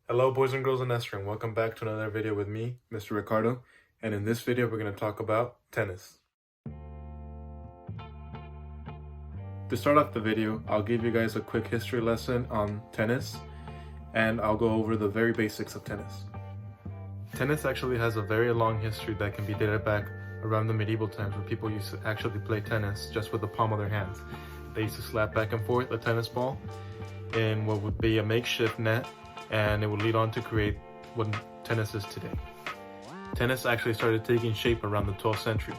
Hello boys and girls in Esther, and welcome back to another video with me, Mr. Ricardo, and in this video we're going to talk about tennis. To start off the video, I'll give you guys a quick history lesson on tennis, and I'll go over the very basics of tennis. Tennis actually has a very long history that can be dated back around the medieval times, where people used to actually play tennis just with the palm of their hands. They used to slap back and forth a tennis ball in what would be a makeshift net, and it would lead on to create what tennis is today. Tennis actually started taking shape around the 12th century,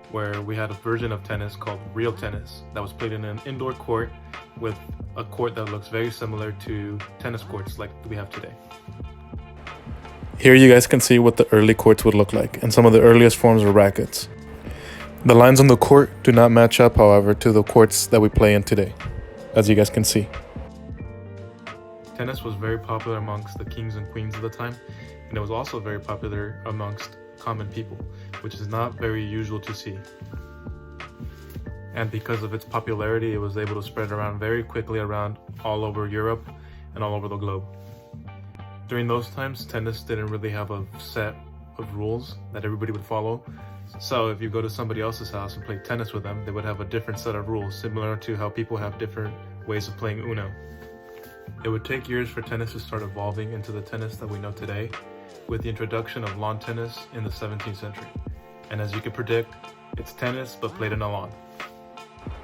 where we had a version of tennis called real tennis that was played in an indoor court with a court that looks very similar to tennis courts like we have today. Here you guys can see what the early courts would look like and some of the earliest forms of rackets. The lines on the court do not match up, however, to the courts that we play in today, as you guys can see. Tennis was very popular amongst the kings and queens of the time, and it was also very popular amongst common people, which is not very usual to see. And because of its popularity, it was able to spread around very quickly around all over Europe and all over the globe. During those times, tennis didn't really have a set of rules that everybody would follow. So if you go to somebody else's house and play tennis with them, they would have a different set of rules, similar to how people have different ways of playing Uno. It would take years for tennis to start evolving into the tennis that we know today, with the introduction of lawn tennis in the 17th century. And as you could predict, it's tennis but played in a lawn.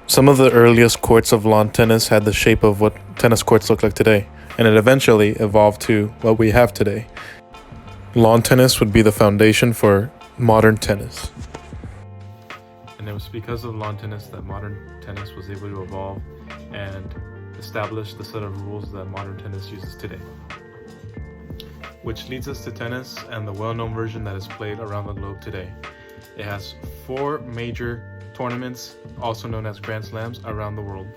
Some of the earliest courts of lawn tennis had the shape of what tennis courts look like today, and it eventually evolved to what we have today. Lawn tennis would be the foundation for modern tennis. And it was because of lawn tennis that modern tennis was able to evolve and establish the set of rules that modern tennis uses today. Which leads us to tennis and the well-known version that is played around the globe today. It has 4 major tournaments, also known as Grand Slams, around the world.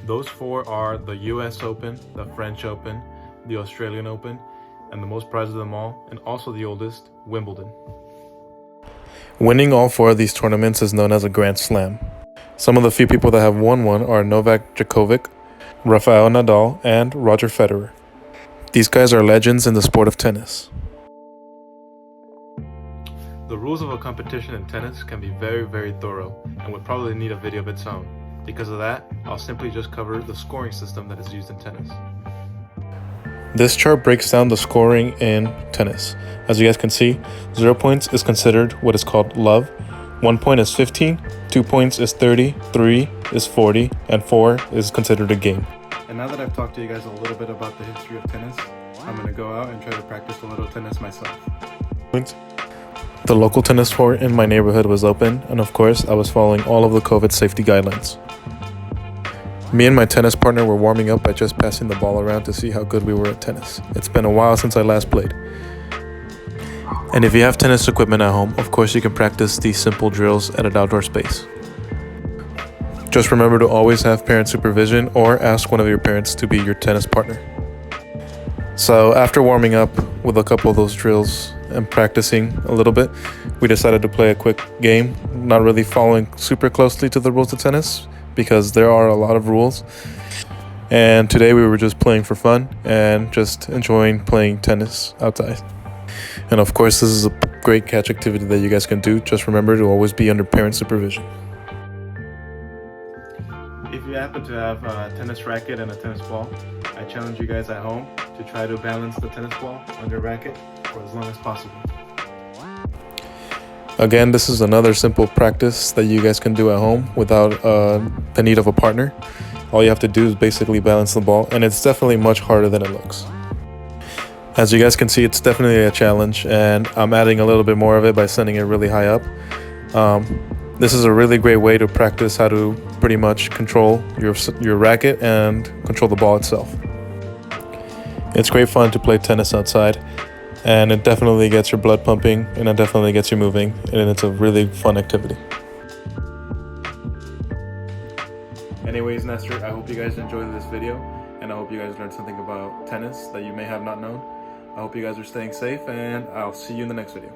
Those 4 are the US Open, the French Open, the Australian Open, and the most prized of them all, and also the oldest, Wimbledon. Winning all 4 of these tournaments is known as a Grand Slam. Some of the few people that have won one are Novak Djokovic, Rafael Nadal, and Roger Federer. These guys are legends in the sport of tennis. The rules of a competition in tennis can be very, very thorough and would probably need a video of its own. Because of that, I'll simply just cover the scoring system that is used in tennis. This chart breaks down the scoring in tennis. As you guys can see, 0 points is considered what is called love, 1 point is 15, 2 points is 30, 3 is 40, and 4 is considered a game. And now that I've talked to you guys a little bit about the history of tennis, I'm going to go out and try to practice a little tennis myself. The local tennis court in my neighborhood was open, and of course, I was following all of the COVID safety guidelines. Me and my tennis partner were warming up by just passing the ball around to see how good we were at tennis. It's been a while since I last played. And if you have tennis equipment at home, of course you can practice these simple drills at an outdoor space. Just remember to always have parent supervision or ask one of your parents to be your tennis partner. So after warming up with a couple of those drills and practicing a little bit, we decided to play a quick game, not really following super closely to the rules of tennis because there are a lot of rules. And today we were just playing for fun and just enjoying playing tennis outside. And of course, this is a great catch activity that you guys can do. Just remember to always be under parent supervision. If you happen to have a tennis racket and a tennis ball, I challenge you guys at home to try to balance the tennis ball on your racket for as long as possible. Again, this is another simple practice that you guys can do at home without the need of a partner. All you have to do is basically balance the ball, and it's definitely much harder than it looks. As you guys can see, it's definitely a challenge, and I'm adding a little bit more of it by sending it really high up. This is a really great way to practice how to pretty much control your racket and control the ball itself. It's great fun to play tennis outside, and it definitely gets your blood pumping, and it definitely gets you moving, and it's a really fun activity. Anyways, Nestor, I hope you guys enjoyed this video, and I hope you guys learned something about tennis that you may have not known. I hope you guys are staying safe, and I'll see you in the next video.